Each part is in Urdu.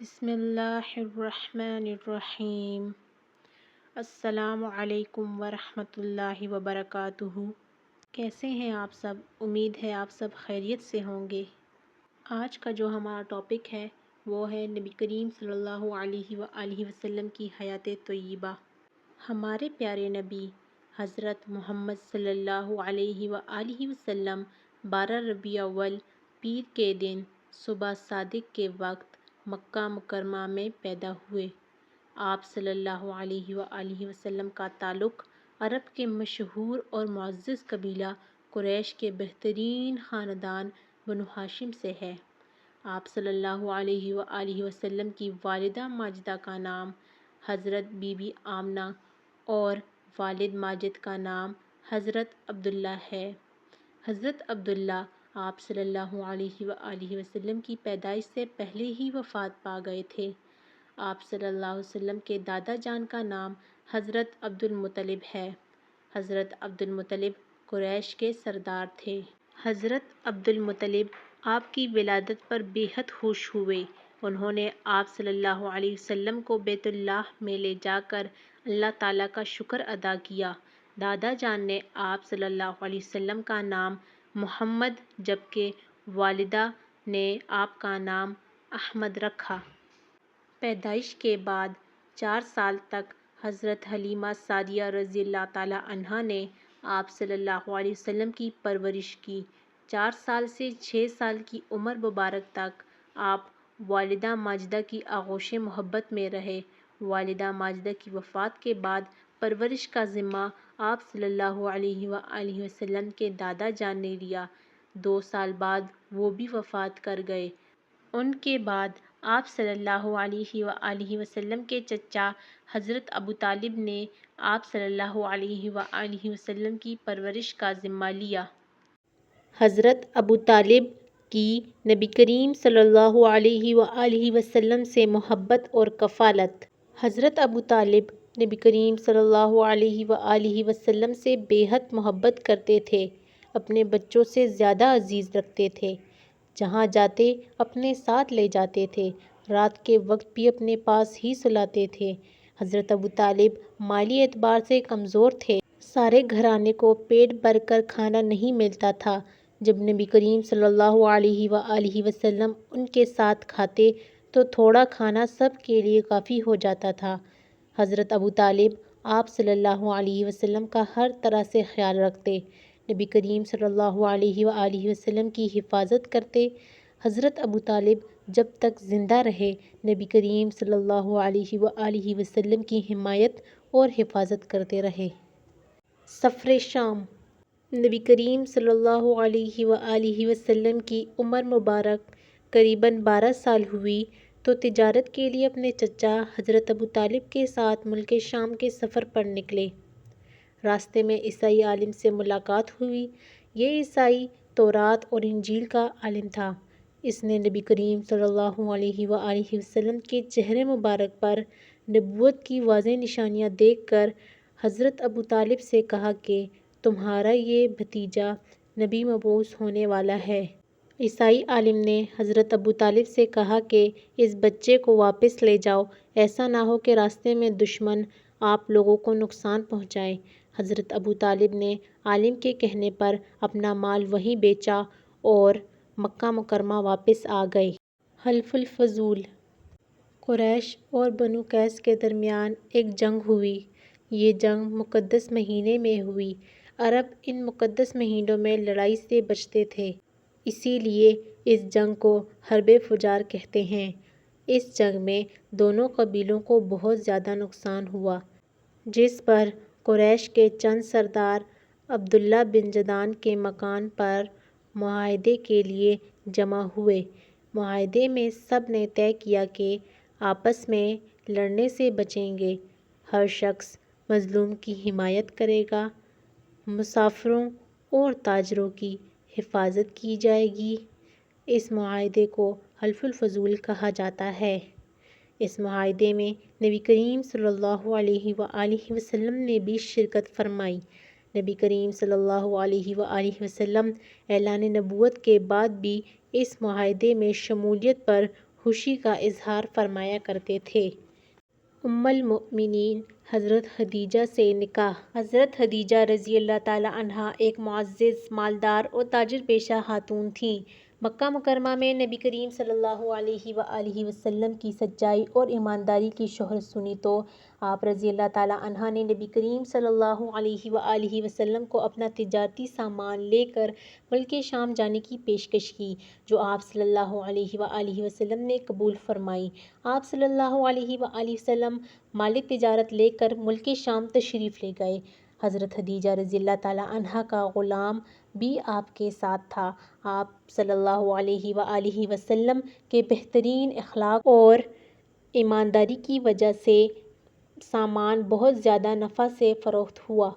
بسم اللہ الرحمن الرحیم۔ السلام علیکم ورحمۃ اللہ وبرکاتہ۔ کیسے ہیں آپ سب؟ امید ہے آپ سب خیریت سے ہوں گے۔ آج کا جو ہمارا ٹاپک ہے وہ ہے نبی کریم صلی اللہ علیہ وآلہ وسلم کی حیات طیبہ۔ ہمارے پیارے نبی حضرت محمد صلی اللہ علیہ وآلہ وسلم 12 ربیع الاول پیر کے دن صبح صادق کے وقت مکہ مکرمہ میں پیدا ہوئے۔ آپ صلی اللہ علیہ وآلہ وسلم کا تعلق عرب کے مشہور اور معزز قبیلہ قریش کے بہترین خاندان بنو ہاشم سے ہے۔ آپ صلی اللہ علیہ وآلہ وسلم کی والدہ ماجدہ کا نام حضرت بی بی آمنہ اور والد ماجد کا نام حضرت عبداللہ ہے۔ حضرت عبداللہ آپ صلی اللہ علیہ وآلہ وسلم کی پیدائش سے پہلے ہی وفات پا گئے تھے۔ آپ صلی اللہ علیہ وسلم کے دادا جان کا نام حضرت عبد المطلب ہے۔ حضرت عبد المطلب قریش کے سردار تھے۔ حضرت عبد المطلب آپ کی ولادت پر بے حد خوش ہوئے۔ انہوں نے آپ صلی اللہ علیہ وسلم کو بیت اللہ میں لے جا کر اللہ تعالیٰ کا شکر ادا کیا۔ دادا جان نے آپ صلی اللہ علیہ وسلم کا نام محمد جبکہ والدہ نے آپ کا نام احمد رکھا۔ پیدائش کے بعد 4 سال تک حضرت حلیمہ سعدیہ رضی اللہ تعالیٰ عنہا نے آپ صلی اللہ علیہ وسلم کی پرورش کی۔ 4 سال سے 6 سال کی عمر مبارک تک آپ والدہ ماجدہ کی آغوش محبت میں رہے۔ والدہ ماجدہ کی وفات کے بعد پرورش کا ذمہ آپ صلی اللہ علیہ وآلہ وسلم کے دادا جان نے لیا۔ 2 سال بعد وہ بھی وفات کر گئے۔ ان کے بعد آپ صلی اللہ علیہ وآلہ وسلم کے چچا حضرت ابو طالب نے آپ صلی اللہ علیہ وآلہ وسلم کی پرورش کا ذمہ لیا۔ حضرت ابو طالب کی نبی کریم صلی اللہ علیہ وآلہ وسلم سے محبت اور کفالت۔ حضرت ابو طالب نبی کریم صلی اللہ علیہ وآلہ وسلم سے بے حد محبت کرتے تھے، اپنے بچوں سے زیادہ عزیز رکھتے تھے۔ جہاں جاتے اپنے ساتھ لے جاتے تھے، رات کے وقت بھی اپنے پاس ہی سلاتے تھے۔ حضرت ابو طالب مالی اعتبار سے کمزور تھے۔ سارے گھرانے کو پیٹ بھر کر کھانا نہیں ملتا تھا۔ جب نبی کریم صلی اللہ علیہ وآلہ وسلم ان کے ساتھ کھاتے تو تھوڑا کھانا سب کے لیے کافی ہو جاتا تھا۔ حضرت ابو طالب آپ صلی اللہ علیہ وسلم کا ہر طرح سے خیال رکھتے، نبی کریم صلی اللہ علیہ وآلہ وسلم کی حفاظت کرتے۔ حضرت ابو طالب جب تک زندہ رہے نبی کریم صلی اللہ علیہ وآلہ وسلم کی حمایت اور حفاظت کرتے رہے۔ سفر شام۔ نبی کریم صلی اللہ علیہ وآلہ وسلم کی عمر مبارک قریباً 12 سال ہوئی تو تجارت کے لیے اپنے چچا حضرت ابو طالب کے ساتھ ملک شام کے سفر پر نکلے۔ راستے میں عیسائی عالم سے ملاقات ہوئی۔ یہ عیسائی تورات اور انجیل کا عالم تھا۔ اس نے نبی کریم صلی اللہ علیہ وآلہ وسلم کے چہرے مبارک پر نبوت کی واضح نشانیاں دیکھ کر حضرت ابو طالب سے کہا کہ تمہارا یہ بھتیجا نبی مبعوث ہونے والا ہے۔ عیسائی عالم نے حضرت ابو طالب سے کہا کہ اس بچے کو واپس لے جاؤ، ایسا نہ ہو کہ راستے میں دشمن آپ لوگوں کو نقصان پہنچائیں۔ حضرت ابو طالب نے عالم کے کہنے پر اپنا مال وہیں بیچا اور مکہ مکرمہ واپس آ گئے۔ حلف الفضول۔ قریش اور بنو قیس کے درمیان ایک جنگ ہوئی۔ یہ جنگ مقدس مہینے میں ہوئی۔ عرب ان مقدس مہینوں میں لڑائی سے بچتے تھے، اسی لیے اس جنگ کو حرب فجار کہتے ہیں۔ اس جنگ میں دونوں قبیلوں کو بہت زیادہ نقصان ہوا، جس پر قریش کے چند سردار عبداللہ بن جدعان کے مکان پر معاہدے کے لیے جمع ہوئے۔ معاہدے میں سب نے طے کیا کہ آپس میں لڑنے سے بچیں گے، ہر شخص مظلوم کی حمایت کرے گا، مسافروں اور تاجروں کی حفاظت کی جائے گی۔ اس معاہدے کو حلف الفضول کہا جاتا ہے۔ اس معاہدے میں نبی کریم صلی اللہ علیہ وآلہ وسلم نے بھی شرکت فرمائی۔ نبی کریم صلی اللہ علیہ وآلہ وسلم اعلان نبوت کے بعد بھی اس معاہدے میں شمولیت پر خوشی کا اظہار فرمایا کرتے تھے۔ ام المؤمنین حضرت خدیجہ سے نکاح۔ حضرت خدیجہ رضی اللہ تعالیٰ عنہا ایک معزز، مالدار اور تاجر پیشہ خاتون تھیں۔ مکہ مکرمہ میں نبی کریم صلی اللہ علیہ وآلہ وسلم کی سچائی اور ایمانداری کی شہرت سنی تو آپ رضی اللہ تعالیٰ عنہ نے نبی کریم صلی اللہ علیہ وآلہ وسلم کو اپنا تجارتی سامان لے کر ملک شام جانے کی پیشکش کی، جو آپ صلی اللہ علیہ وآلہ وسلم نے قبول فرمائی۔ آپ صلی اللہ علیہ وآلہ وسلم مال تجارت لے کر ملک شام تشریف لے گئے۔ حضرت خدیجہ رضی اللہ تعالیٰ عنہا کا غلام بھی آپ کے ساتھ تھا۔ آپ صلی اللہ علیہ وآلہ وسلم کے بہترین اخلاق اور ایمانداری کی وجہ سے سامان بہت زیادہ نفع سے فروخت ہوا۔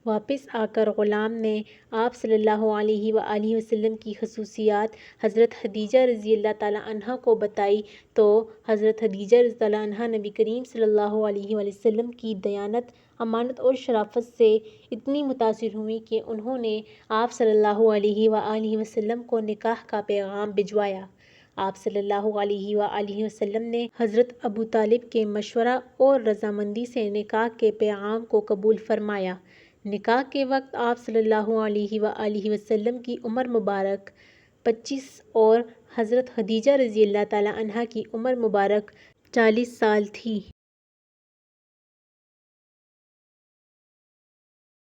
واپس آ کر غلام نے آپ صلی اللہ علیہ وآلہ وسلم کی خصوصیات حضرت خدیجہ رضی اللہ تعالیٰ عنہا کو بتائی تو حضرت خدیجہ رضی اللہ عنہا نبی کریم صلی اللہ علیہ وآلہ وسلم کی دیانت، امانت اور شرافت سے اتنی متاثر ہوئیں کہ انہوں نے آپ صلی اللہ علیہ وآلہ وسلم کو نکاح کا پیغام بھجوایا۔ آپ صلی اللہ علیہ وآلہ وسلم نے حضرت ابو طالب کے مشورہ اور رضامندی سے نکاح کے پیغام کو قبول فرمایا۔ نکاح کے وقت آپ صلی اللہ علیہ وآلہ وسلم کی عمر مبارک 25 اور حضرت خدیجہ رضی اللہ تعالیٰ عنہا کی عمر مبارک 40 سال تھی۔